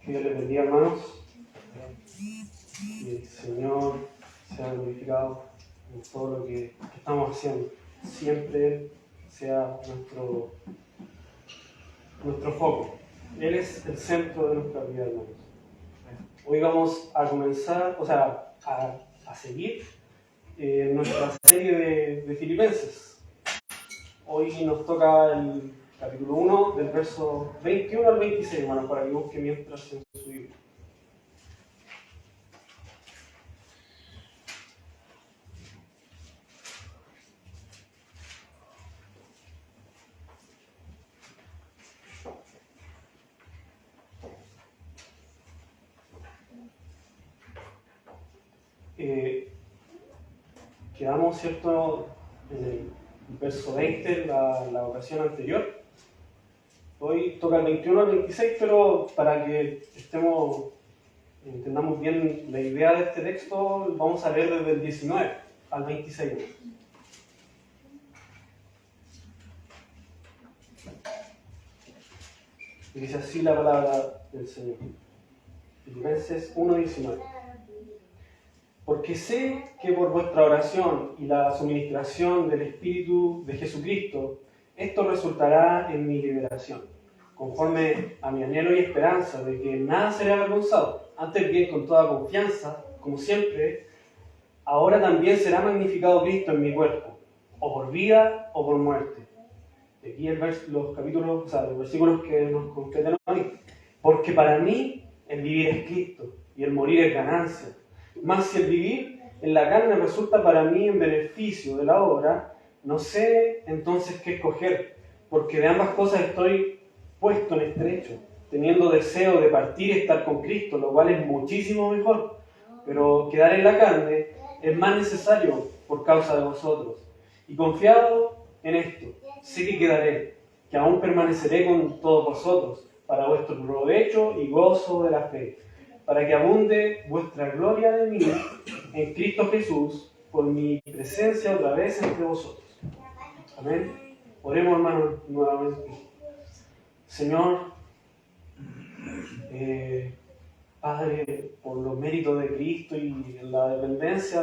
Que Dios les bendiga, hermanos. Que el Señor sea glorificado en todo lo que estamos haciendo. Siempre sea nuestro foco. Él es el centro de nuestra vida, hermanos. Hoy vamos a comenzar, a seguir nuestra serie de Filipenses. Hoy nos toca el capítulo 1, del verso 21 al 26, hermanos, para que busquen mientras en su Biblia. Quedamos, ¿cierto?, en el verso 20, la ocasión anterior. Hoy toca el 21 al 26, pero para que entendamos bien la idea de este texto, vamos a leer desde el 19 al 26. Y dice así la palabra del Señor. Filipenses 1:19. Porque sé que por vuestra oración y la suministración del Espíritu de Jesucristo, esto resultará en mi liberación, conforme a mi anhelo y esperanza de que nada será avergonzado, antes bien con toda confianza, como siempre, ahora también será magnificado Cristo en mi cuerpo, o por vida o por muerte. Y aquí los versículos que nos completan hoy. Porque para mí el vivir es Cristo y el morir es ganancia. Mas si el vivir en la carne resulta para mí en beneficio de la obra, no sé entonces qué escoger, porque de ambas cosas estoy puesto en estrecho, teniendo deseo de partir y estar con Cristo, lo cual es muchísimo mejor. Pero quedar en la carne es más necesario por causa de vosotros. Y confiado en esto, sé que quedaré, que aún permaneceré con todos vosotros, para vuestro provecho y gozo de la fe, para que abunde vuestra gloria de mí en Cristo Jesús, por mi presencia otra vez entre vosotros. Amén. Oremos, hermanos, nuevamente. Señor, Padre, por los méritos de Cristo y la dependencia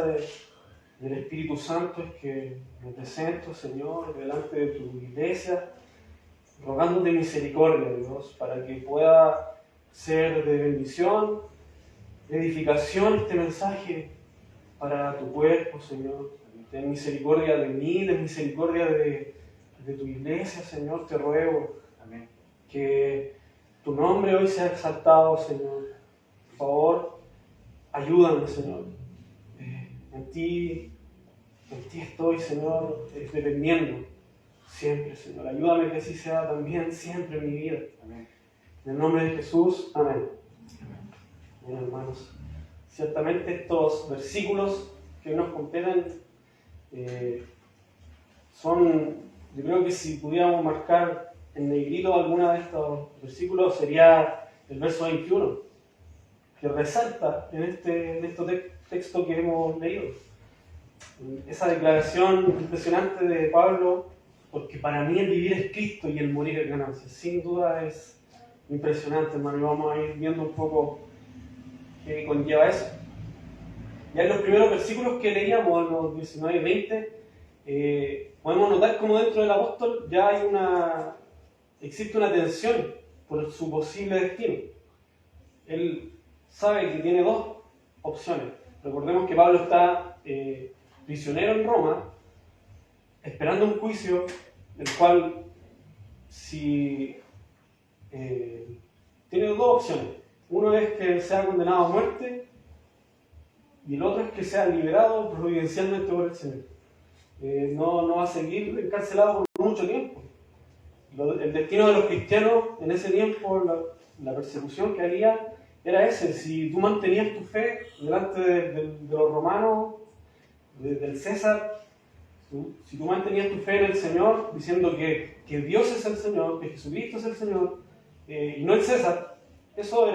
del Espíritu Santo, es que me presento, Señor, delante de tu iglesia, rogándote misericordia, Dios, para que pueda ser de bendición, de edificación este mensaje para tu cuerpo, Señor. Ten misericordia de mí, ten misericordia de tu iglesia, Señor, te ruego. Amén. Que tu nombre hoy sea exaltado, Señor. Por favor, ayúdame, Señor. En ti estoy, Señor, dependiendo siempre, Señor. Ayúdame que así sea también siempre en mi vida. Amén. En el nombre de Jesús, amén. Bien, hermanos, ciertamente estos versículos que nos completan son, yo creo que si pudiéramos marcar en negrito alguno de estos versículos, sería el verso 21, que resalta en este texto que hemos leído. Esa declaración impresionante de Pablo, porque para mí el vivir es Cristo y el morir es ganancia. Sin duda es impresionante, hermano, y vamos a ir viendo un poco qué conlleva eso. Ya en los primeros versículos que leíamos, en los 19 y 20, podemos notar cómo dentro del apóstol ya existe una tensión por su posible destino. Él sabe que tiene dos opciones. Recordemos que Pablo está prisionero en Roma, esperando un juicio, el cual tiene dos opciones. Uno es que sea condenado a muerte y el otro es que sea liberado providencialmente por el Señor. No va a seguir encarcelado por mucho tiempo. El destino de los cristianos en ese tiempo, la persecución que había, era ese. Si tú mantenías tu fe delante de los romanos, del César, si tú mantenías tu fe en el Señor, diciendo que Dios es el Señor, que Jesucristo es el Señor, y no el César, eso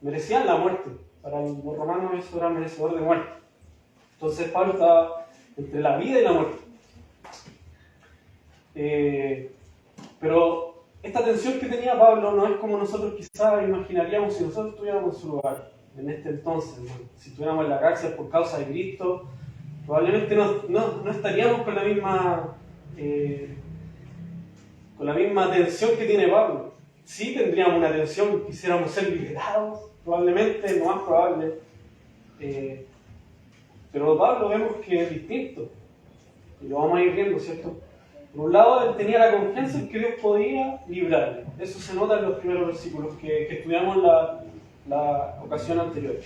merecían la muerte. Para los romanos eso era merecedor de muerte. Entonces Pablo estaba entre la vida y la muerte. Pero esta tensión que tenía Pablo no es como nosotros quizás imaginaríamos si nosotros estuviéramos en su lugar, en este entonces, hermano. Si estuviéramos en la cárcel por causa de Cristo, probablemente no estaríamos con la misma tensión que tiene Pablo. Sí tendríamos una tensión, quisiéramos ser liberados, probablemente, lo más probable. Pero Pablo vemos que es distinto. Y lo vamos a ir viendo, ¿cierto? Por un lado, él tenía la confianza en que Dios podía librarle. Eso se nota en los primeros versículos que estudiamos en la ocasión anterior.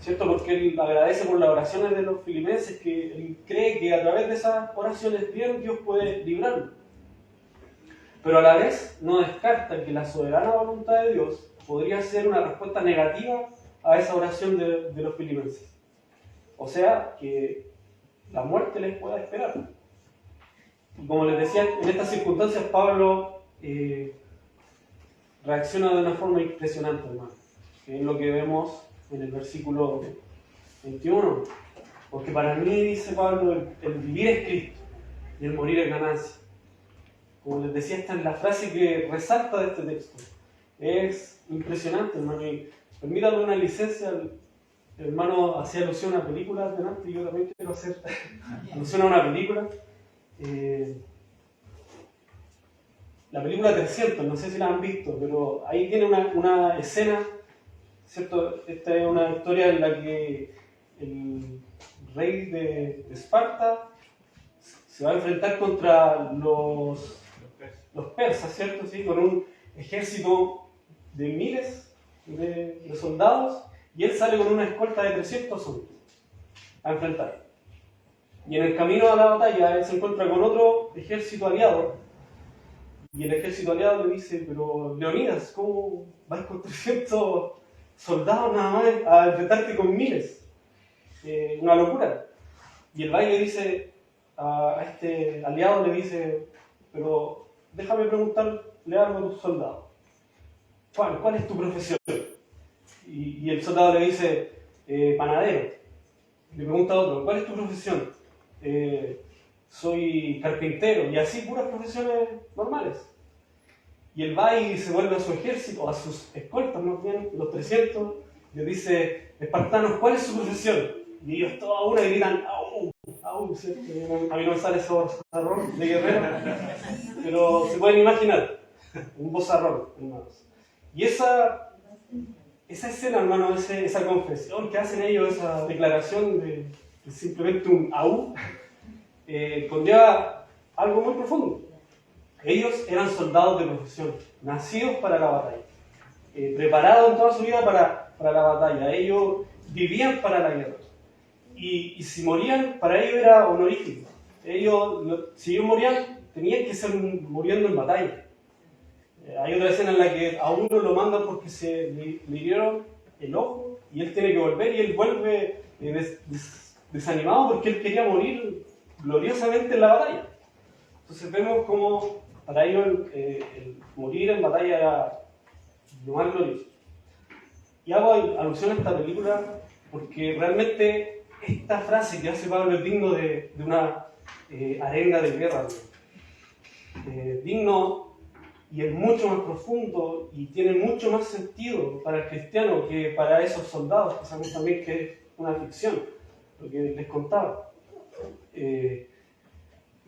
¿Cierto? Porque él agradece por las oraciones de los filipenses, que él cree que a través de esas oraciones Dios puede librarlo. Pero a la vez no descarta que la soberana voluntad de Dios podría ser una respuesta negativa a esa oración de los filipenses. O sea, que la muerte les pueda esperar. Y como les decía, en estas circunstancias Pablo reacciona de una forma impresionante, hermano. Que es lo que vemos en el versículo 21. Porque para mí, dice Pablo, el vivir es Cristo y el morir es ganancia. Como les decía, esta es la frase que resalta de este texto. Es impresionante, hermano. Y permítame una licencia. El hermano hacía alusión a una película delante y yo también quiero hacer alusión a una película. La película 300, no sé si la han visto, pero ahí tiene una escena, ¿cierto? Esta es una historia en la que el rey de Esparta se va a enfrentar contra los persas, ¿cierto? ¿Sí? Con un ejército de miles de soldados, y él sale con una escolta de 300 hombres a enfrentar. Y en el camino a la batalla él se encuentra con otro ejército aliado, y el ejército aliado le dice: pero Leonidas, ¿cómo vas con 300 soldados nada más a enfrentarte con miles? Una locura. Y el rey le dice a este aliado, le dice: pero déjame preguntarle algo a tus soldados. ¿Cuál es tu profesión? Y el soldado le dice: panadero. Le pregunta a otro: ¿cuál es tu profesión? Soy carpintero. Y así, puras profesiones normales. Y él va y se vuelve a su ejército, a sus escoltas más bien, los 300, y le dice: espartanos, ¿cuál es su profesión? Y ellos todos a una gritan: ¡au! ¡Au! A mí no me sale ese bozarrón de guerrero, pero se pueden imaginar, un bozarrón, hermanos. Y esa escena, hermano, esa confesión que hacen ellos, esa declaración de simplemente un ¡au!, conlleva algo muy profundo. Ellos eran soldados de profesión, nacidos para la batalla, preparados en toda su vida para la batalla. Ellos vivían para la guerra. Y si morían, para ellos era honorífico. Si ellos morían, tenían que ser muriendo en batalla. Hay otra escena en la que a uno lo mandan porque se le hirieron el ojo y él tiene que volver, y él vuelve desanimado porque él quería morir gloriosamente en la batalla. Entonces vemos como para ellos el morir en batalla era lo más glorioso. Y hago alusión a esta película porque realmente esta frase que hace Pablo es digno de una arenga de guerra. Digno, y es mucho más profundo y tiene mucho más sentido para el cristiano que para esos soldados, que sabemos también que es una ficción, lo que les contaba.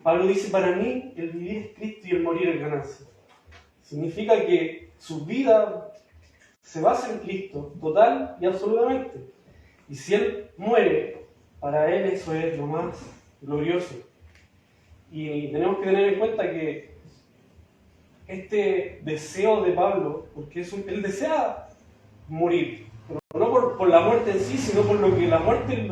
Pablo dice: para mí el vivir es Cristo y el morir es ganancia. Significa que su vida se basa en Cristo, total y absolutamente. Y si Él muere, para Él eso es lo más glorioso. Y tenemos que tener en cuenta que este deseo de Pablo, porque él desea morir, pero no por la muerte en sí, sino por lo que la muerte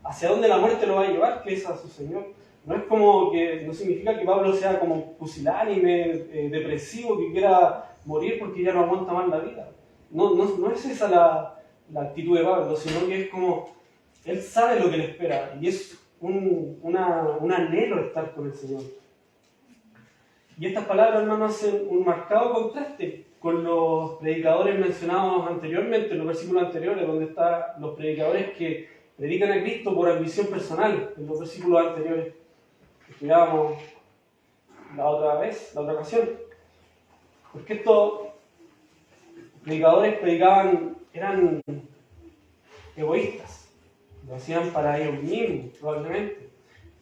hacia dónde la muerte lo va a llevar, que es a su Señor. No es como que, no significa que Pablo sea como pusilánime, depresivo, que quiera morir porque ya no aguanta más la vida. No es esa la actitud de Pablo, sino que es como, él sabe lo que le espera, y es un anhelo de estar con el Señor. Y estas palabras, hermanos, hacen un marcado contraste con los predicadores mencionados anteriormente, en los versículos anteriores, donde están los predicadores que predican a Cristo por ambición personal, en los versículos anteriores que estudiábamos la otra ocasión. Porque estos predicadores eran egoístas, lo hacían para ellos mismos, probablemente.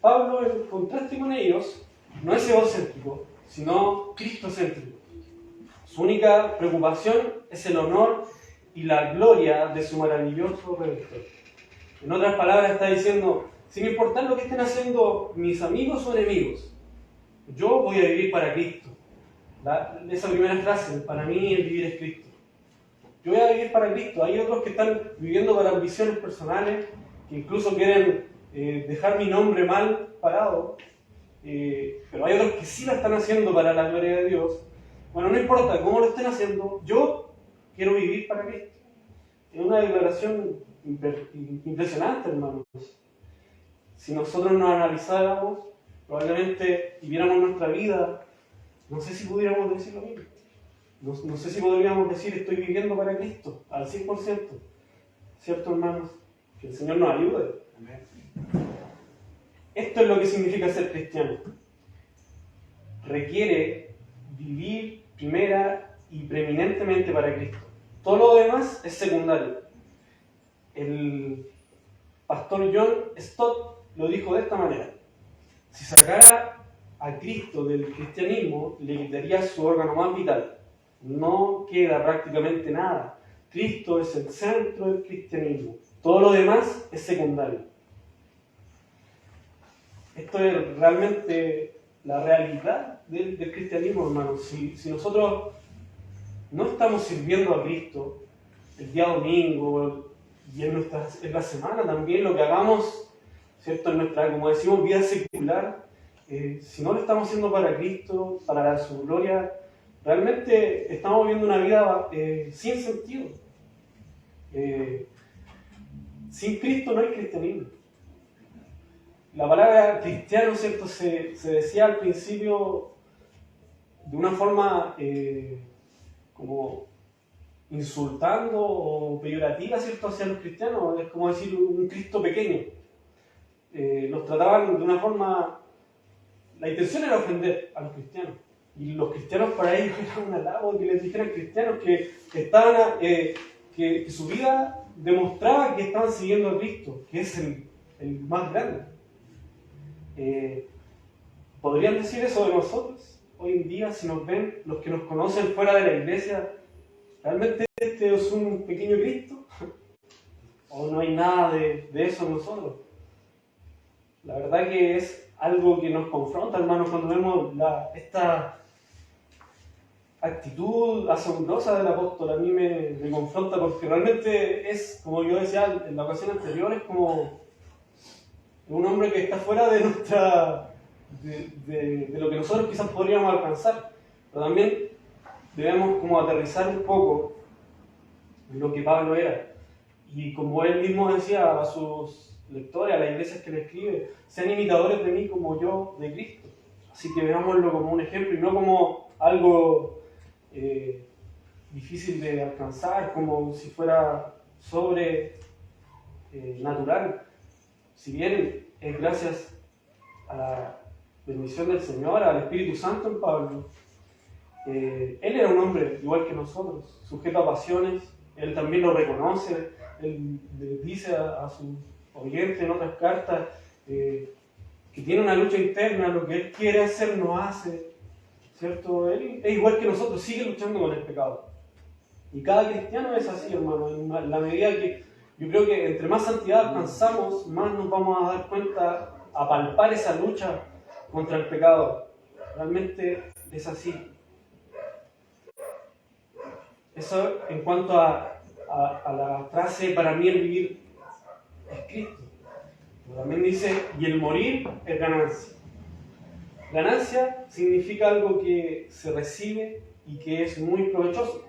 Pablo, en contraste con ellos, no es egocéntrico, sino cristocéntrico. Su única preocupación es el honor y la gloria de su maravilloso Redentor. En otras palabras, está diciendo, sin importar lo que estén haciendo mis amigos o enemigos, yo voy a vivir para Cristo. Esa primera frase, para mí el vivir es Cristo. Yo voy a vivir para Cristo. Hay otros que están viviendo para ambiciones personales, que incluso quieren dejar mi nombre mal parado, pero hay otros que sí lo están haciendo para la gloria de Dios. Bueno, no importa cómo lo estén haciendo, yo quiero vivir para Cristo. Es una declaración impresionante, hermanos. Si nosotros nos analizáramos, probablemente viviéramos nuestra vida, no sé si pudiéramos decir lo mismo. No sé si podríamos decir estoy viviendo para Cristo al 100%. ¿Cierto, hermanos? Que el Señor nos ayude. Amén. Esto es lo que significa ser cristiano. Requiere vivir primera y preeminentemente para Cristo. Todo lo demás es secundario. El pastor John Stott lo dijo de esta manera. Si sacara a Cristo del cristianismo, le quitaría su órgano más vital. No queda prácticamente nada. Cristo es el centro del cristianismo. Todo lo demás es secundario. Esto es realmente la realidad del cristianismo, hermanos. Si nosotros no estamos sirviendo a Cristo el día domingo y en la semana también, lo que hagamos, ¿cierto? En nuestra, como decimos, vida secular, si no lo estamos haciendo para Cristo, para dar su gloria, realmente estamos viviendo una vida sin sentido. Sin Cristo no hay cristianismo. La palabra cristiano, ¿cierto? Se decía al principio de una forma como insultando o peyorativa, ¿cierto? Hacia los cristianos. Es como decir un Cristo pequeño. Los trataban de una forma... La intención era ofender a los cristianos. Y los cristianos para ellos era un halago que les dijeran cristianos que estaban, que su vida demostraba que estaban siguiendo a Cristo, que es el más grande. ¿Podrían decir eso de nosotros hoy en día si nos ven, los que nos conocen fuera de la iglesia? ¿Realmente este es un pequeño Cristo? ¿O no hay nada de eso en nosotros? La verdad que es algo que nos confronta, hermanos, cuando vemos esta actitud asombrosa del apóstol. A mí me confronta porque realmente es, como yo decía en la ocasión anterior, es como un hombre que está fuera de de lo que nosotros quizás podríamos alcanzar. Pero también debemos como aterrizar un poco en lo que Pablo era. Y como él mismo decía a sus lectores, a las iglesias que le escribe, sean imitadores de mí como yo de Cristo. Así que veámoslo como un ejemplo y no como algo difícil de alcanzar, como si fuera natural. Si bien es gracias a la bendición del Señor, al Espíritu Santo en Pablo, él era un hombre igual que nosotros, sujeto a pasiones. Él también lo reconoce. Él le dice a sus oyentes en otras cartas que tiene una lucha interna, lo que él quiere hacer no hace, ¿cierto? Él es igual que nosotros, sigue luchando con el pecado. Y cada cristiano es así, hermano. En la medida que yo creo que entre más santidad alcanzamos, más nos vamos a dar cuenta, a palpar esa lucha contra el pecado. Realmente es así. Eso en cuanto a la frase, para mí el vivir es Cristo. Pero también dice, y el morir es ganancia. Ganancia significa algo que se recibe y que es muy provechoso.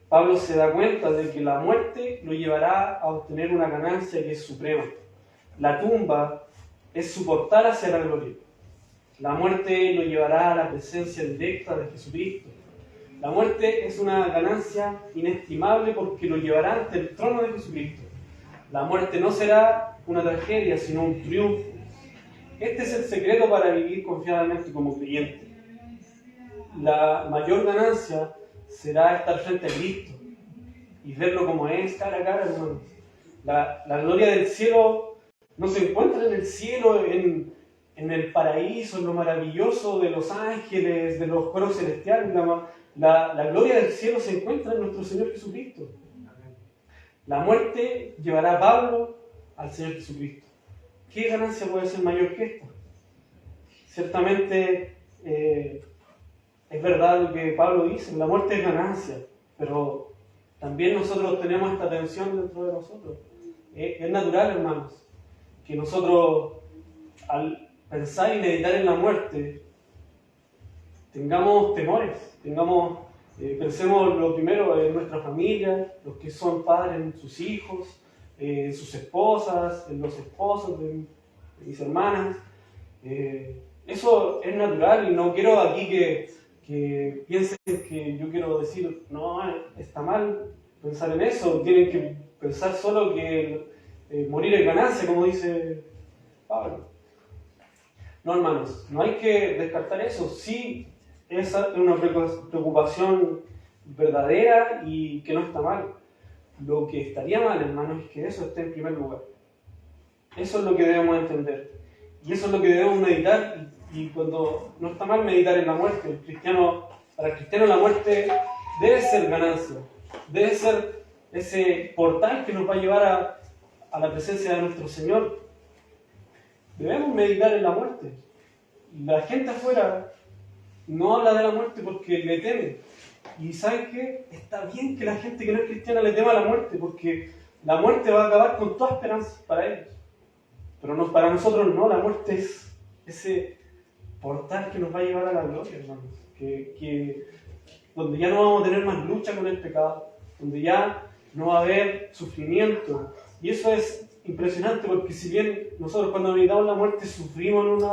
Pablo se da cuenta de que la muerte lo llevará a obtener una ganancia que es suprema. La tumba es su portal hacia la gloria. La muerte lo llevará a la presencia directa de Jesucristo. La muerte es una ganancia inestimable porque lo llevará ante el trono de Jesucristo. La muerte no será una tragedia, sino un triunfo. Este es el secreto para vivir confiadamente como creyente. la mayor ganancia será estar frente a Cristo y verlo como es, cara a cara, hermanos. La gloria del cielo no se encuentra en el cielo, en el paraíso, en lo maravilloso de los ángeles, de los coros celestiales. La gloria del cielo se encuentra en nuestro Señor Jesucristo. La muerte llevará a Pablo al Señor Jesucristo. ¿Qué ganancia puede ser mayor que esta? Ciertamente es verdad lo que Pablo dice, la muerte es ganancia, pero también nosotros tenemos esta tensión dentro de nosotros. Es natural, hermanos, que nosotros al pensar y meditar en la muerte tengamos temores, pensemos lo primero en nuestra familia, los que son padres en sus hijos, en sus esposas, en los esposos de mis hermanas. Eso es natural y no quiero aquí que piensen que yo quiero decir, no, está mal pensar en eso, tienen que pensar solo que morir es ganancia, como dice Pablo. No, hermanos, no hay que descartar eso. Sí, esa es una preocupación verdadera y que no está mal. Lo que estaría mal, hermanos, es que eso esté en primer lugar. Eso es lo que debemos entender. Y eso es lo que debemos meditar. Y cuando no está mal meditar en la muerte, para el cristiano la muerte debe ser ganancia. Debe ser ese portal que nos va a llevar a la presencia de nuestro Señor. Debemos meditar en la muerte. Y la gente afuera no habla de la muerte porque le teme. Y ¿saben qué? Está bien que la gente que no es cristiana le tema a la muerte, porque la muerte va a acabar con toda esperanza para ellos. Pero no, para nosotros no, la muerte es ese portal que nos va a llevar a la gloria, hermanos. Donde ya no vamos a tener más lucha con el pecado, donde ya no va a haber sufrimiento. Y eso es impresionante porque si bien nosotros cuando meditamos la muerte sufrimos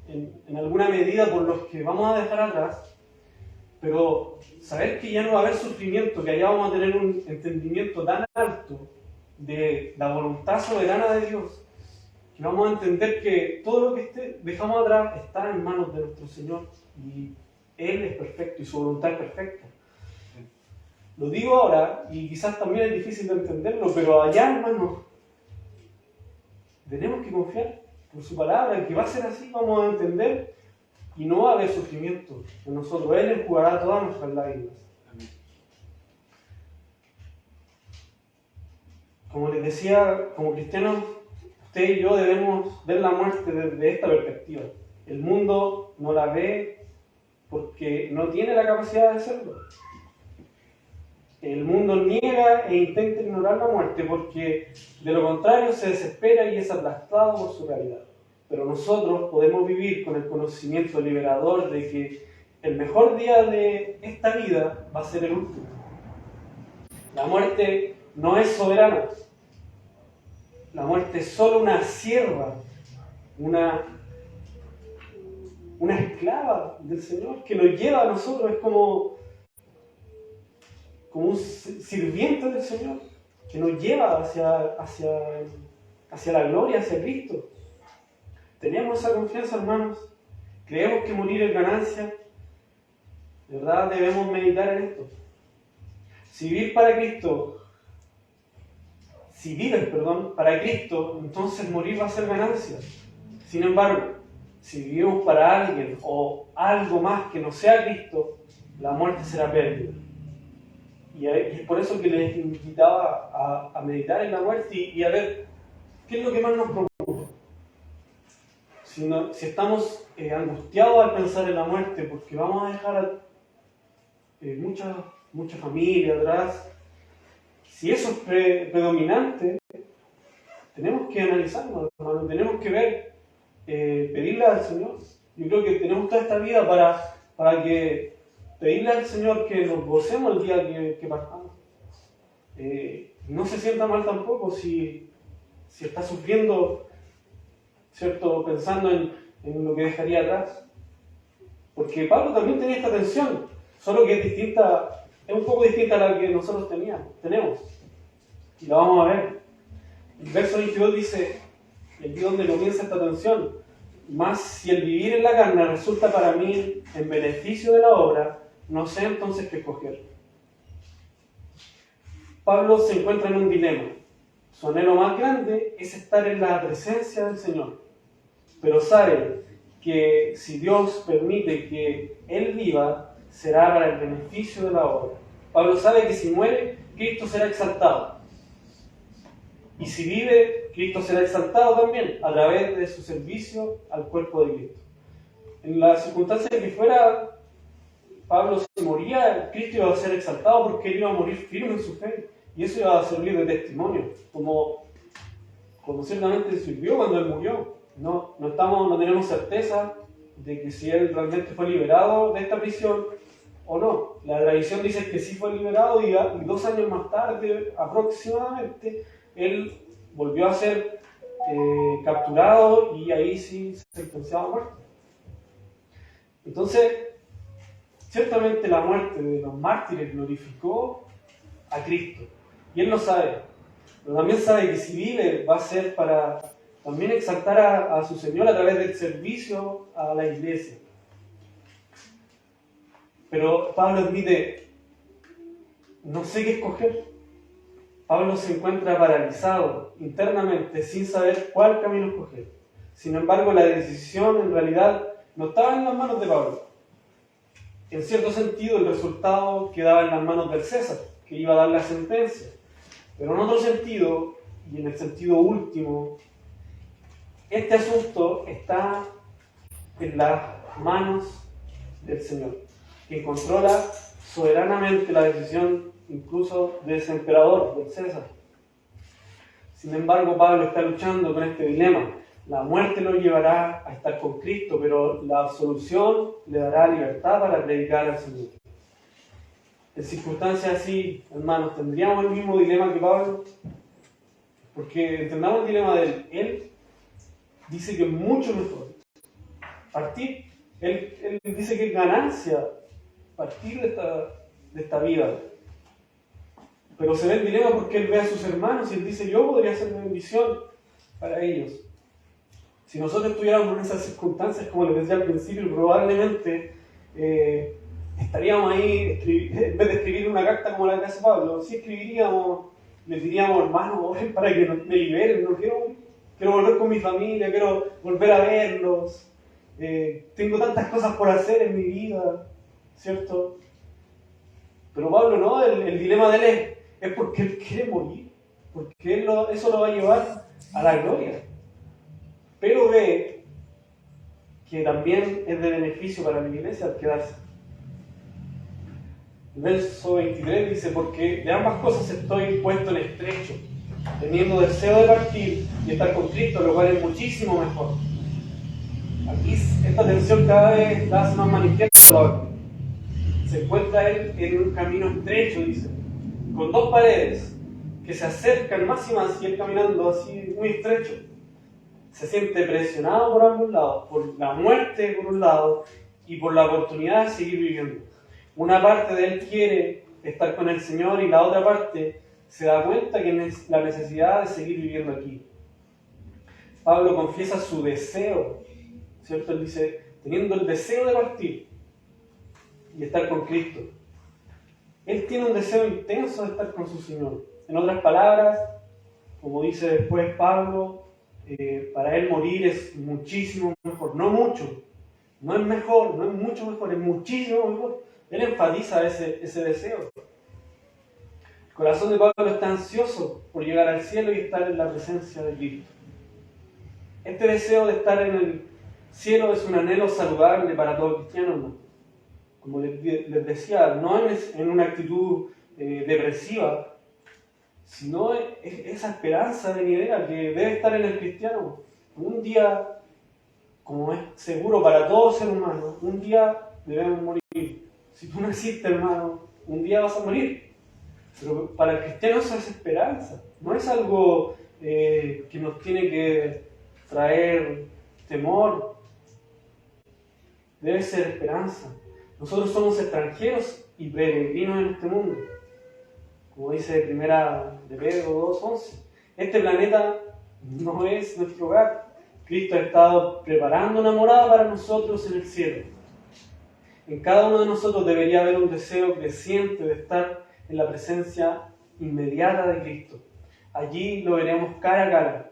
en alguna medida por los que vamos a dejar atrás, pero saber que ya no va a haber sufrimiento, que allá vamos a tener un entendimiento tan alto de la voluntad soberana de Dios, que vamos a entender que todo lo que dejamos atrás está en manos de nuestro Señor y Él es perfecto y su voluntad es perfecta. Lo digo ahora y quizás también es difícil de entenderlo, pero allá, hermanos, tenemos que confiar por su palabra, en que va a ser así, vamos a entender y no va a haber sufrimiento en nosotros. Él enjugará todas nuestras lágrimas. Amén. Como les decía, como cristianos, usted y yo debemos ver la muerte desde esta perspectiva. El mundo no la ve porque no tiene la capacidad de hacerlo. El mundo niega e intenta ignorar la muerte porque de lo contrario se desespera y es aplastado por su realidad. Pero nosotros podemos vivir con el conocimiento liberador de que el mejor día de esta vida va a ser el último. La muerte no es soberana. La muerte es solo una sierva, una esclava del Señor que nos lleva a nosotros. Es como un sirviente del Señor que nos lleva hacia la gloria, hacia Cristo. ¿Tenemos esa confianza, hermanos? ¿Creemos que morir es ganancia? ¿De verdad debemos meditar en esto? Si vives para Cristo, entonces morir va a ser ganancia. Sin embargo, si vivimos para alguien o algo más que no sea Cristo, la muerte será pérdida. Y es por eso que les invitaba a meditar en la muerte y a ver qué es lo que más nos preocupa. Si estamos angustiados al pensar en la muerte porque vamos a dejar mucha familia atrás, si eso es predominante, tenemos que analizarnos, hermano, tenemos que ver, pedirle al Señor. Yo creo que tenemos toda esta vida para que pedirle al Señor que nos gocemos el día que partamos. No se sienta mal tampoco si está sufriendo, ¿cierto? Pensando en lo que dejaría atrás. Porque Pablo también tenía esta tensión, solo que es un poco distinta a la que nosotros tenemos. Y la vamos a ver. El verso 22 dice, aquí donde comienza esta tensión, Más si el vivir en la carne resulta para mí en beneficio de la obra, no sé entonces qué escoger. Pablo se encuentra en un dilema. Su anhelo más grande es estar en la presencia del Señor, pero sabe que si Dios permite que él viva, será para el beneficio de la obra. Pablo sabe que si muere, Cristo será exaltado. Y si vive, Cristo será exaltado también a través de su servicio al cuerpo de Cristo. En la circunstancia de que fuera Pablo se moría, Cristo iba a ser exaltado porque él iba a morir firme en su fe. Y eso iba a servir de testimonio, como ciertamente sirvió cuando él murió. No tenemos certeza de que si él realmente fue liberado de esta prisión o no. La tradición dice que sí fue liberado y 2 años más tarde, aproximadamente, él volvió a ser capturado y ahí sí se sentenciaba a muerte. Entonces, ciertamente la muerte de los mártires glorificó a Cristo. Y él lo sabe, pero también sabe que si vive va a ser para también exaltar a su Señor a través del servicio a la iglesia. Pero Pablo admite, no sé qué escoger. Pablo se encuentra paralizado internamente sin saber cuál camino escoger. Sin embargo, la decisión en realidad no estaba en las manos de Pablo. En cierto sentido, el resultado quedaba en las manos del César, que iba a dar la sentencia. Pero en otro sentido, y en el sentido último, este asunto está en las manos del Señor, quien controla soberanamente la decisión incluso de ese emperador, del César. Sin embargo, Pablo está luchando con este dilema. La muerte lo llevará a estar con Cristo, pero la absolución le dará libertad para predicar al Señor. En circunstancias así, hermanos, ¿tendríamos el mismo dilema que Pablo? Porque entendamos el dilema de él. Él dice que es mucho mejor partir. Él dice que es ganancia partir de esta vida. Pero se ve el dilema porque él ve a sus hermanos y él dice, yo podría ser una bendición para ellos. Si nosotros estuviéramos en esas circunstancias, como les decía al principio, probablemente estaríamos ahí, en vez de escribir una carta como la que hace Pablo, sí escribiríamos, les diríamos, hermanos, oren para que me liberen, no quiero volver con mi familia, quiero volver a verlos, tengo tantas cosas por hacer en mi vida, ¿cierto? Pero Pablo no, el dilema de él es porque él quiere morir, porque eso lo va a llevar a la gloria. Pero ve que también es de beneficio para la iglesia al quedarse. El verso 23 dice, porque de ambas cosas estoy puesto en estrecho, teniendo deseo de partir y estar con Cristo, lo cual es muchísimo mejor. Aquí esta tensión cada vez la hace más manifiesta. Se encuentra él en un camino estrecho, dice, con 2 paredes que se acercan más y más, y él caminando así muy estrecho. Se siente presionado por ambos lados, por la muerte por un lado y por la oportunidad de seguir viviendo. Una parte de él quiere estar con el Señor y la otra parte se da cuenta que es la necesidad de seguir viviendo aquí. Pablo confiesa su deseo, ¿cierto? Él dice, teniendo el deseo de partir y estar con Cristo. Él tiene un deseo intenso de estar con su Señor. En otras palabras, como dice después Pablo, para él morir es muchísimo mejor, no mucho, no es mejor, no es mucho mejor, es muchísimo mejor. Él enfatiza ese deseo. El corazón de Pablo está ansioso por llegar al cielo y estar en la presencia de Cristo. Este deseo de estar en el cielo es un anhelo saludable para todo cristiano, ¿no? Como les decía, no en una actitud depresiva, sino esa esperanza venidera que debe estar en el cristiano. Un día, como es seguro para todo ser humano, un día debemos morir. Si tú naciste, hermano, un día vas a morir. Pero para el cristiano eso es esperanza. No es algo que nos tiene que traer temor. Debe ser esperanza. Nosotros somos extranjeros y peregrinos en este mundo. Como dice primera de Pedro 2:11. Este planeta no es nuestro hogar. Cristo ha estado preparando una morada para nosotros en el cielo. En cada uno de nosotros debería haber un deseo creciente de estar en la presencia inmediata de Cristo. Allí lo veremos cara a cara,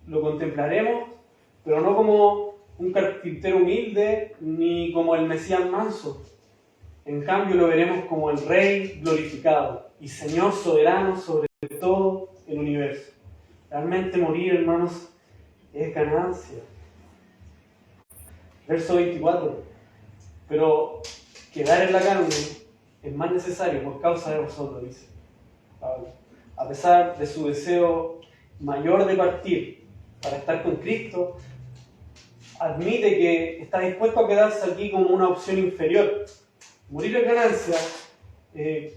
lo contemplaremos, pero no como un carpintero humilde ni como el Mesías manso. En cambio lo veremos como el Rey glorificado y Señor soberano sobre todo el universo. Realmente morir, hermanos, es ganancia. Verso 24. Pero quedar en la carne es más necesario por causa de vosotros, dice Pablo. A pesar de su deseo mayor de partir para estar con Cristo, admite que está dispuesto a quedarse aquí como una opción inferior. Morir es ganancia,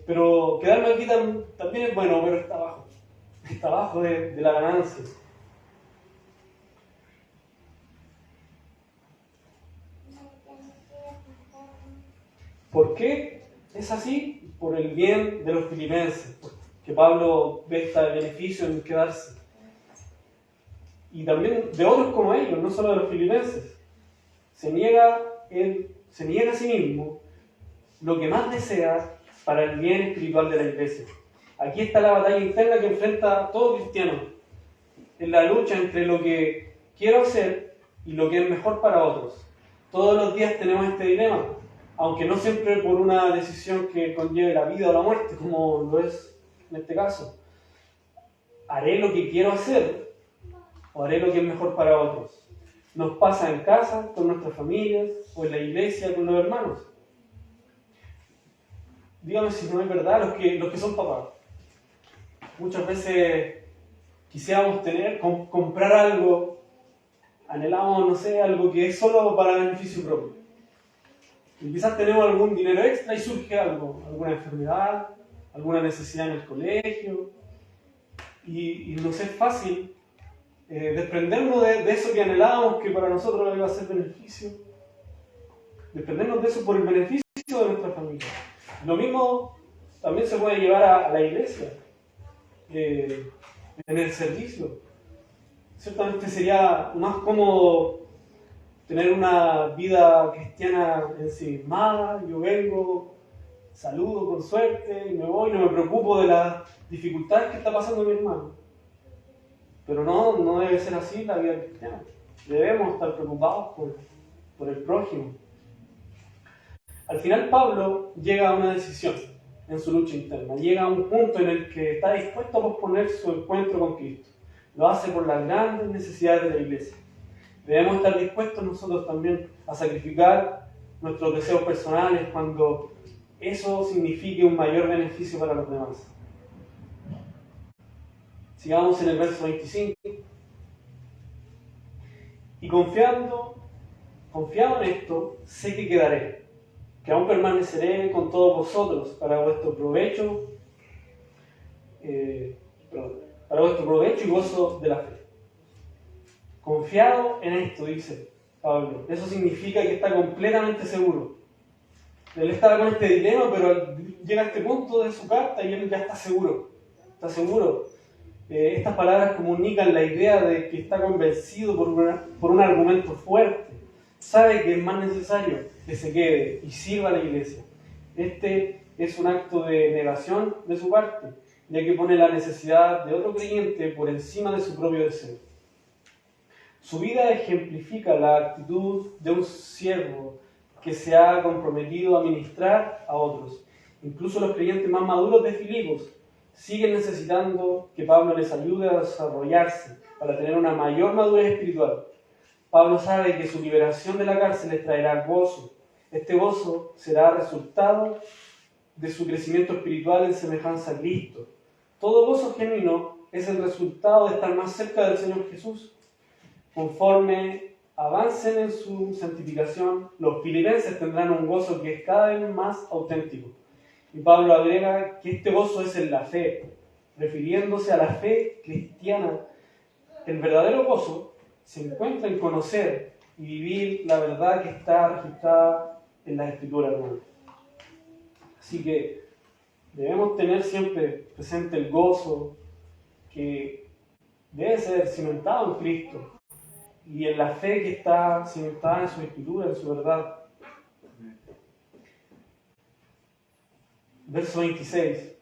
pero quedarme aquí también es bueno, pero está abajo de la ganancia. ¿Por qué es así? Por el bien de los filipenses, que Pablo ve este beneficio en quedarse. Y también de otros como ellos, no solo de los filipenses. Se niega a sí mismo lo que más desea para el bien espiritual de la iglesia. Aquí está la batalla interna que enfrenta todo cristiano. Es la lucha entre lo que quiero hacer y lo que es mejor para otros. Todos los días tenemos este dilema, aunque no siempre por una decisión que conlleve la vida o la muerte, como lo es en este caso. ¿Haré lo que quiero hacer o haré lo que es mejor para otros? Nos pasa en casa, con nuestras familias, o en la iglesia, con los hermanos. Dígame si no es verdad los que son papás. Muchas veces quisiéramos comprar algo, anhelamos, no sé, algo que es solo para beneficio propio. Y quizás tenemos algún dinero extra y surge algo, alguna enfermedad, alguna necesidad en el colegio, y nos es fácil desprendernos de eso que anhelábamos, que para nosotros iba a ser beneficio, desprendernos de eso por el beneficio de nuestra familia. Lo mismo también se puede llevar a la iglesia, en el servicio. Ciertamente sería más cómodo tener una vida cristiana ensimismada. Yo vengo, saludo con suerte y me voy, no me preocupo de las dificultades que está pasando mi hermano. Pero no debe ser así la vida cristiana. Debemos estar preocupados por el prójimo. Al final Pablo llega a una decisión en su lucha interna. Llega a un punto en el que está dispuesto a posponer su encuentro con Cristo. Lo hace por las grandes necesidades de la iglesia. Debemos estar dispuestos nosotros también a sacrificar nuestros deseos personales cuando eso signifique un mayor beneficio para los demás. Sigamos en el verso 25. Y confiado en esto, sé que quedaré, que aún permaneceré con todos vosotros para vuestro provecho y gozo de la fe. Confiado en esto, dice Pablo. Eso significa que está completamente seguro. Él estaba con este dilema, pero llega a este punto de su carta y él ya está seguro. Está seguro. Estas palabras comunican la idea de que está convencido por un argumento fuerte. Sabe que es más necesario que se quede y sirva a la iglesia. Este es un acto de negación de su parte, ya que pone la necesidad de otro creyente por encima de su propio deseo. Su vida ejemplifica la actitud de un siervo que se ha comprometido a ministrar a otros. Incluso los creyentes más maduros de Filipos siguen necesitando que Pablo les ayude a desarrollarse para tener una mayor madurez espiritual. Pablo sabe que su liberación de la cárcel les traerá gozo. Este gozo será resultado de su crecimiento espiritual en semejanza a Cristo. Todo gozo genuino es el resultado de estar más cerca del Señor Jesús. Conforme avancen en su santificación, los filipenses tendrán un gozo que es cada vez más auténtico. Y Pablo agrega que este gozo es en la fe, refiriéndose a la fe cristiana. El verdadero gozo se encuentra en conocer y vivir la verdad que está registrada en las Escrituras, hermanos. Así que debemos tener siempre presente el gozo que debe ser cimentado en Cristo. y en la fe que está cimentada en su escritura, en su verdad. Verso 26.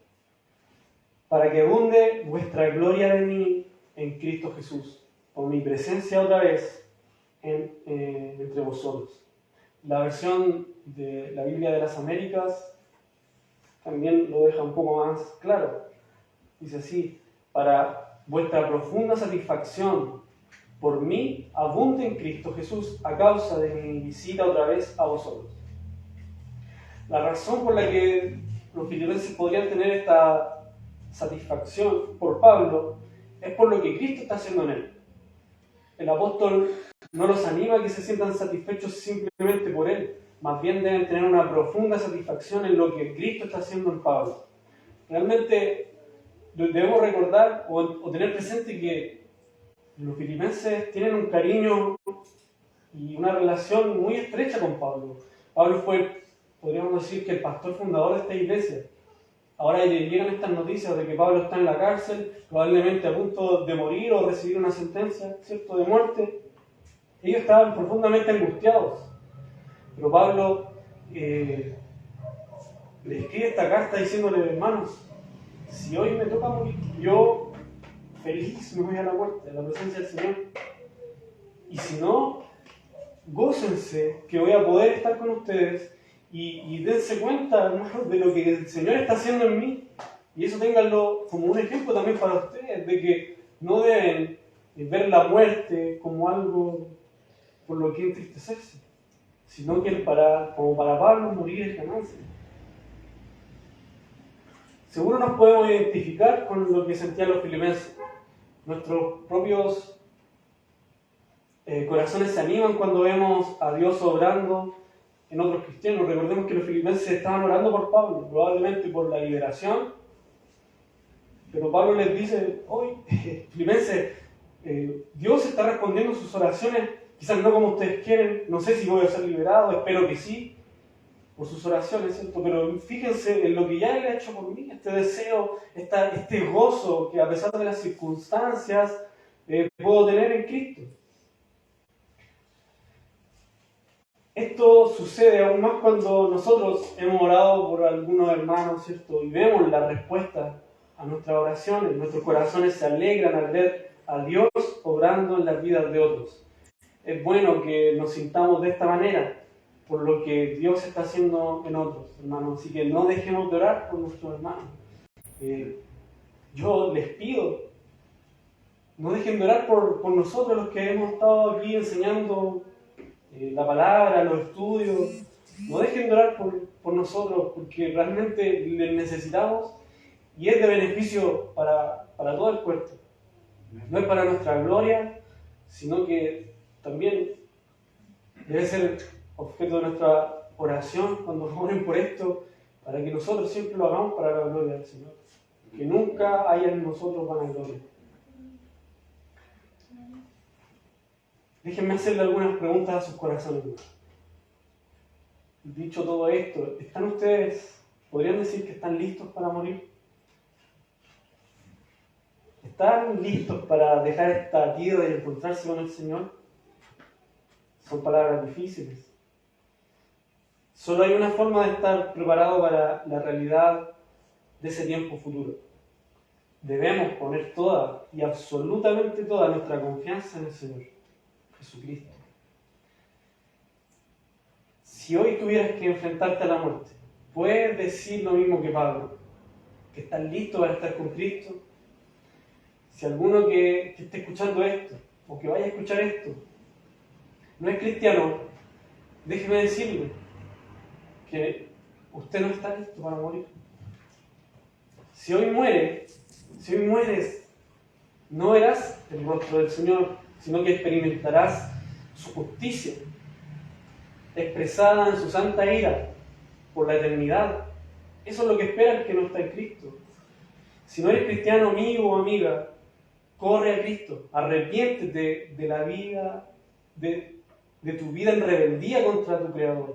Para que abunde vuestra gloria de mí en Cristo Jesús, por mi presencia otra vez entre vosotros. La versión de la Biblia de las Américas también lo deja un poco más claro. Dice así: para vuestra profunda satisfacción por mí abunde en Cristo Jesús a causa de mi visita otra vez a vosotros. La razón por la que los filipenses podrían tener esta satisfacción por Pablo es por lo que Cristo está haciendo en él. El apóstol no los anima a que se sientan satisfechos simplemente por él, más bien deben tener una profunda satisfacción en lo que Cristo está haciendo en Pablo. Realmente debemos recordar o tener presente que los filipenses tienen un cariño y una relación muy estrecha con Pablo. Pablo fue, podríamos decir, que el pastor fundador de esta iglesia. Ahora le llegan estas noticias de que Pablo está en la cárcel, probablemente a punto de morir o recibir una sentencia, ¿cierto?, de muerte. Ellos estaban profundamente angustiados. Pero Pablo le escribe esta carta diciéndole: hermanos, si hoy me toca morir, yo feliz me voy a la muerte, a la presencia del Señor. Y si no, gócense que voy a poder estar con ustedes y dense cuenta, hermanos, de lo que el Señor está haciendo en mí. Y eso ténganlo como un ejemplo también para ustedes, de que no deben ver la muerte como algo por lo que entristecerse, sino que como para Pablo, morir es ganancia. Seguro nos podemos identificar con lo que sentían los filipenses. Nuestros propios corazones se animan cuando vemos a Dios obrando en otros cristianos. Recordemos que los filipenses estaban orando por Pablo, probablemente por la liberación, pero Pablo les dice: hoy, filipenses, Dios está respondiendo sus oraciones, quizás no como ustedes quieren, no sé si voy a ser liberado, espero que sí, por sus oraciones, ¿cierto? Pero fíjense en lo que ya Él ha hecho por mí, este deseo, este gozo que a pesar de las circunstancias puedo tener en Cristo. Esto sucede aún más cuando nosotros hemos orado por algunos hermanos, ¿cierto? Y vemos la respuesta a nuestras oraciones. Nuestros corazones se alegran al ver a Dios obrando en las vidas de otros. Es bueno que nos sintamos de esta manera por lo que Dios está haciendo en otros, hermanos. Así que no dejemos de orar por nuestros hermanos. Yo les pido, no dejen de orar por nosotros, los que hemos estado aquí enseñando la palabra, los estudios. No dejen de orar por nosotros, porque realmente les necesitamos y es de beneficio para todo el cuerpo. No es para nuestra gloria, sino que también debe ser objeto de nuestra oración cuando oren por esto, para que nosotros siempre lo hagamos para la gloria del Señor. Que nunca haya en nosotros vanagloria. Déjenme hacerle algunas preguntas a sus corazones. Dicho todo esto, ¿están ustedes, podrían decir que están listos para morir? ¿Están listos para dejar esta tierra y encontrarse con el Señor? Son palabras difíciles. Solo hay una forma de estar preparado para la realidad de ese tiempo futuro. Debemos poner toda y absolutamente toda nuestra confianza en el Señor Jesucristo. Si hoy tuvieras que enfrentarte a la muerte, ¿puedes decir lo mismo que Pablo? ¿Que estás listo para estar con Cristo? Si alguno que esté escuchando esto, o que vaya a escuchar esto, no es cristiano, déjeme decirle que usted no está listo para morir. Si hoy mueres, no verás el rostro del Señor, sino que experimentarás su justicia, expresada en su santa ira por la eternidad. Eso es lo que espera el que no está en Cristo. Si no eres cristiano, amigo o amiga, corre a Cristo, arrepiéntete de la vida, de tu vida en rebeldía contra tu Creador.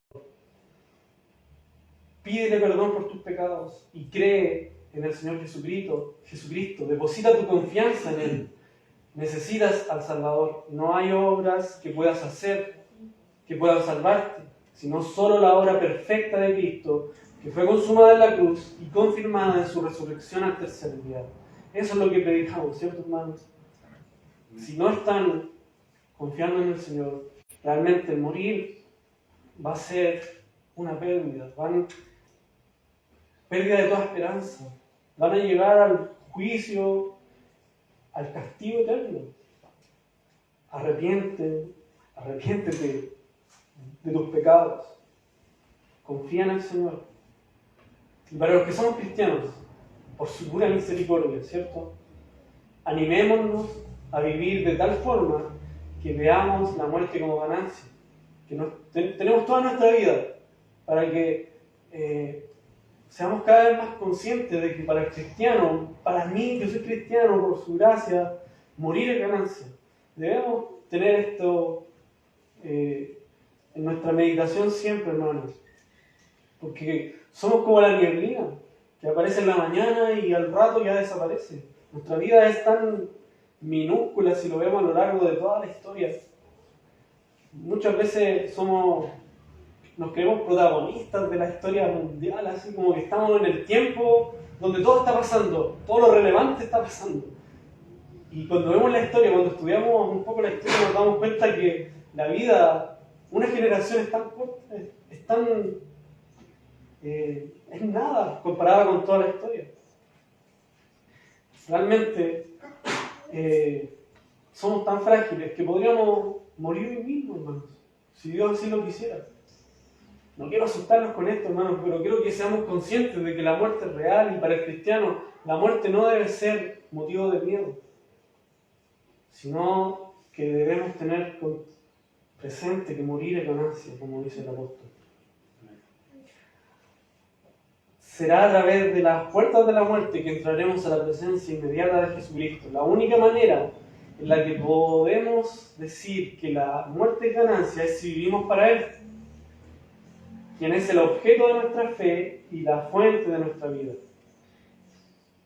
Pídele perdón por tus pecados y cree en el Señor Jesucristo. Deposita tu confianza en Él. Necesitas al Salvador. No hay obras que puedas hacer que puedan salvarte, sino solo la obra perfecta de Cristo, que fue consumada en la cruz y confirmada en su resurrección al tercer día. Eso es lo que predicamos, ¿cierto, hermanos? Si no están confiando en el Señor, realmente morir va a ser una pérdida, pérdida de toda esperanza. Van a llegar al juicio, al castigo eterno. Arrepiéntete de tus pecados. Confía en el Señor. Y para los que somos cristianos, por su pura misericordia, ¿cierto? Animémonos a vivir de tal forma que veamos la muerte como ganancia. Que tenemos toda nuestra vida para que seamos cada vez más conscientes de que para el cristiano, para mí que soy cristiano por su gracia, morir es ganancia. Debemos tener esto en nuestra meditación siempre, hermanos. Porque somos como la nieblina, que aparece en la mañana y al rato ya desaparece. Nuestra vida es tan minúscula si lo vemos a lo largo de toda la historia. Muchas veces nos creemos protagonistas de la historia mundial, así como que estamos en el tiempo donde todo está pasando, todo lo relevante está pasando. Y cuando vemos la historia, cuando estudiamos un poco la historia, nos damos cuenta que la vida, una generación es tan corta, es nada comparada con toda la historia. Realmente somos tan frágiles que podríamos morir hoy mismo, hermanos, si Dios así lo quisiera. No quiero asustarnos con esto, hermanos, pero quiero que seamos conscientes de que la muerte es real y para el cristiano la muerte no debe ser motivo de miedo, sino que debemos tener presente que morir es ganancia, como dice el apóstol. Será a través de las puertas de la muerte que entraremos a la presencia inmediata de Jesucristo. La única manera en la que podemos decir que la muerte es ganancia es si vivimos para Él, quien es el objeto de nuestra fe y la fuente de nuestra vida.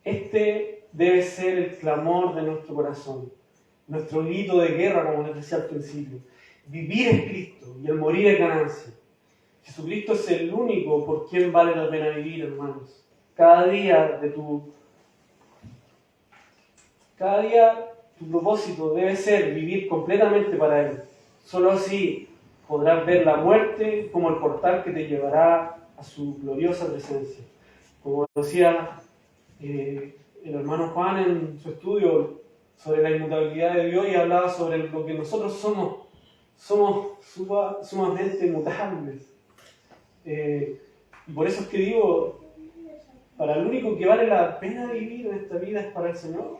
Este debe ser el clamor de nuestro corazón, nuestro grito de guerra, como les decía al principio. Vivir es Cristo y el morir es ganancia. Jesucristo es el único por quien vale la pena vivir, hermanos. Cada día tu propósito debe ser vivir completamente para Él. Solo así podrás ver la muerte como el portal que te llevará a su gloriosa presencia. Como decía el hermano Juan en su estudio sobre la inmutabilidad de Dios y hablaba sobre lo que nosotros somos. Somos sumamente inmutables. Y por eso es que digo, para el único que vale la pena vivir en esta vida es para el Señor.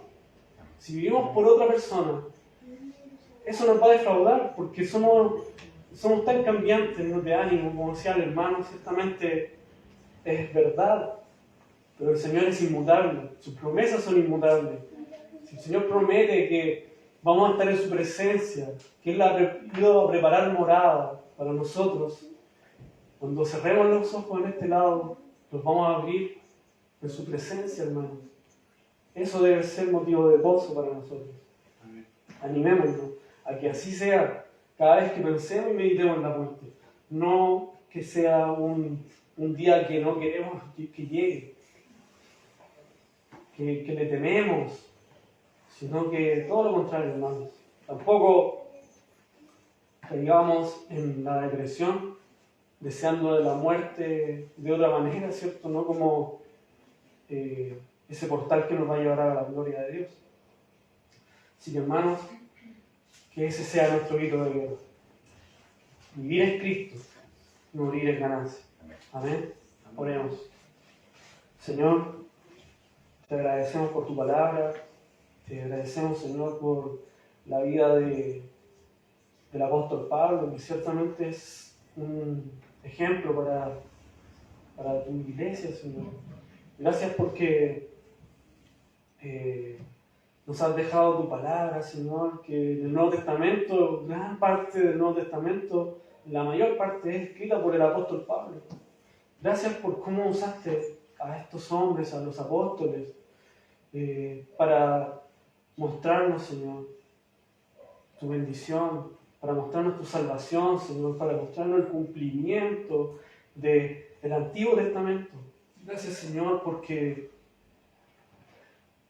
Si vivimos por otra persona, eso nos va a defraudar, porque somos tan cambiantes, no de ánimo, como decía el hermano, ciertamente es verdad, pero el Señor es inmutable, sus promesas son inmutables. Si el Señor promete que vamos a estar en su presencia, que Él ha ido a preparar morada para nosotros, cuando cerremos los ojos en este lado, los vamos a abrir en su presencia, hermanos. Eso debe ser motivo de gozo para nosotros. Animémonos a que así sea cada vez que pensemos y meditemos en la muerte. No que sea un día que no queremos que llegue, que le tememos, sino que todo lo contrario, hermanos. Tampoco caigamos en la depresión, deseando la muerte de otra manera, ¿cierto? No como ese portal que nos va a llevar a la gloria de Dios. Así que, hermanos, que ese sea nuestro grito de guerra. Vivir es Cristo, morir es ganancia. Amén. Oremos. Señor, te agradecemos por tu palabra, te agradecemos, Señor, por la vida del apóstol Pablo, que ciertamente es un ejemplo para tu iglesia, Señor. Gracias porque nos has dejado tu palabra, Señor, que en el Nuevo Testamento, gran parte del Nuevo Testamento, la mayor parte es escrita por el apóstol Pablo. Gracias por cómo usaste a estos hombres, a los apóstoles, para mostrarnos, Señor, tu bendición, para mostrarnos tu salvación, Señor, para mostrarnos el cumplimiento del Antiguo Testamento. Gracias, Señor, porque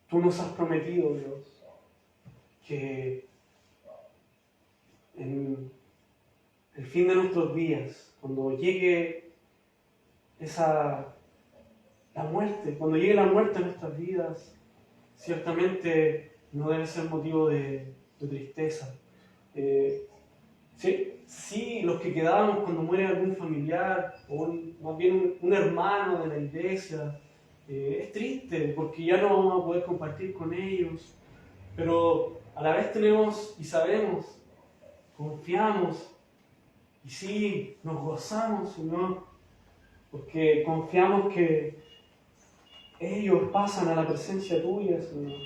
tú nos has prometido, Dios, que en el fin de nuestros días, cuando llegue la muerte, cuando llegue la muerte a nuestras vidas, ciertamente no debe ser motivo de tristeza. Sí, los que quedamos cuando muere algún familiar, o más bien un hermano de la iglesia, es triste porque ya no vamos a poder compartir con ellos, pero a la vez tenemos y sabemos, confiamos, y sí, nos gozamos, Señor, porque confiamos que ellos pasan a la presencia tuya, Señor.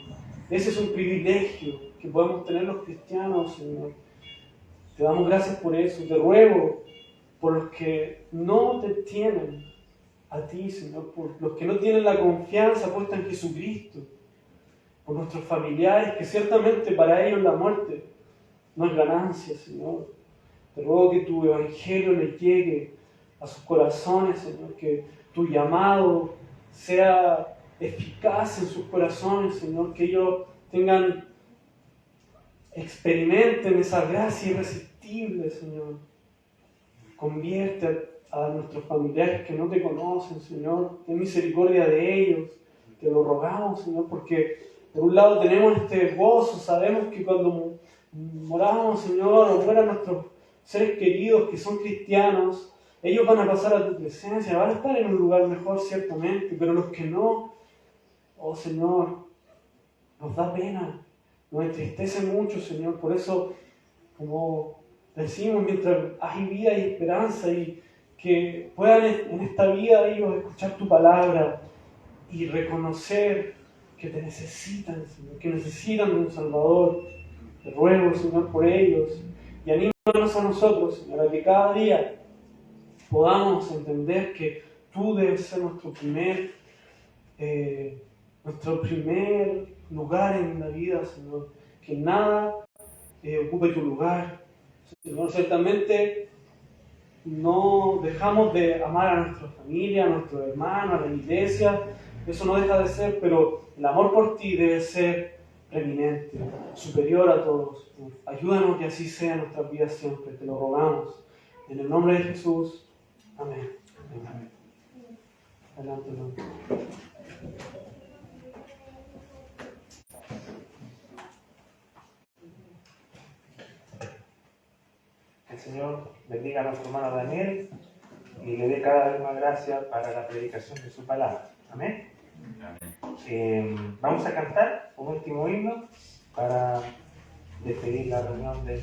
Ese es un privilegio que podemos tener los cristianos, Señor. Te damos gracias por eso. Te ruego por los que no te tienen a ti, Señor, por los que no tienen la confianza puesta en Jesucristo, por nuestros familiares, que ciertamente para ellos la muerte no es ganancia, Señor. Te ruego que tu evangelio les llegue a sus corazones, Señor, que tu llamado sea eficaz en sus corazones, Señor, que ellos experimenten esa gracia irresistible, Señor. Convierte a nuestros familiares que no te conocen, Señor. Ten misericordia de ellos. Te lo rogamos, Señor, porque por un lado tenemos este gozo, sabemos que cuando moramos, Señor, o mueran nuestros seres queridos que son cristianos, ellos van a pasar a tu presencia, van a estar en un lugar mejor, ciertamente, pero los que no, oh Señor, nos da pena, nos entristece mucho, Señor. Por eso, como decimos, mientras hay vida y esperanza, y que puedan en esta vida ellos escuchar tu palabra y reconocer que te necesitan, Señor, que necesitan de un Salvador. Te ruego, Señor, por ellos, y anímanos a nosotros, Señor, a que cada día podamos entender que tú debes ser nuestro primer lugar en la vida, Señor. Que nada ocupe tu lugar. Señor, ciertamente no dejamos de amar a nuestra familia, a nuestros hermanos, a la iglesia. Eso no deja de ser, pero el amor por ti debe ser preeminente, superior a todos. Ayúdanos que así sea en nuestras vidas siempre. Te lo rogamos. En el nombre de Jesús. Amén. Amén. Adelante, adelante. El Señor bendiga a nuestro hermano Daniel y le dé cada vez más gracia para la predicación de su palabra. Amén. Vamos a cantar un último himno para despedir la reunión de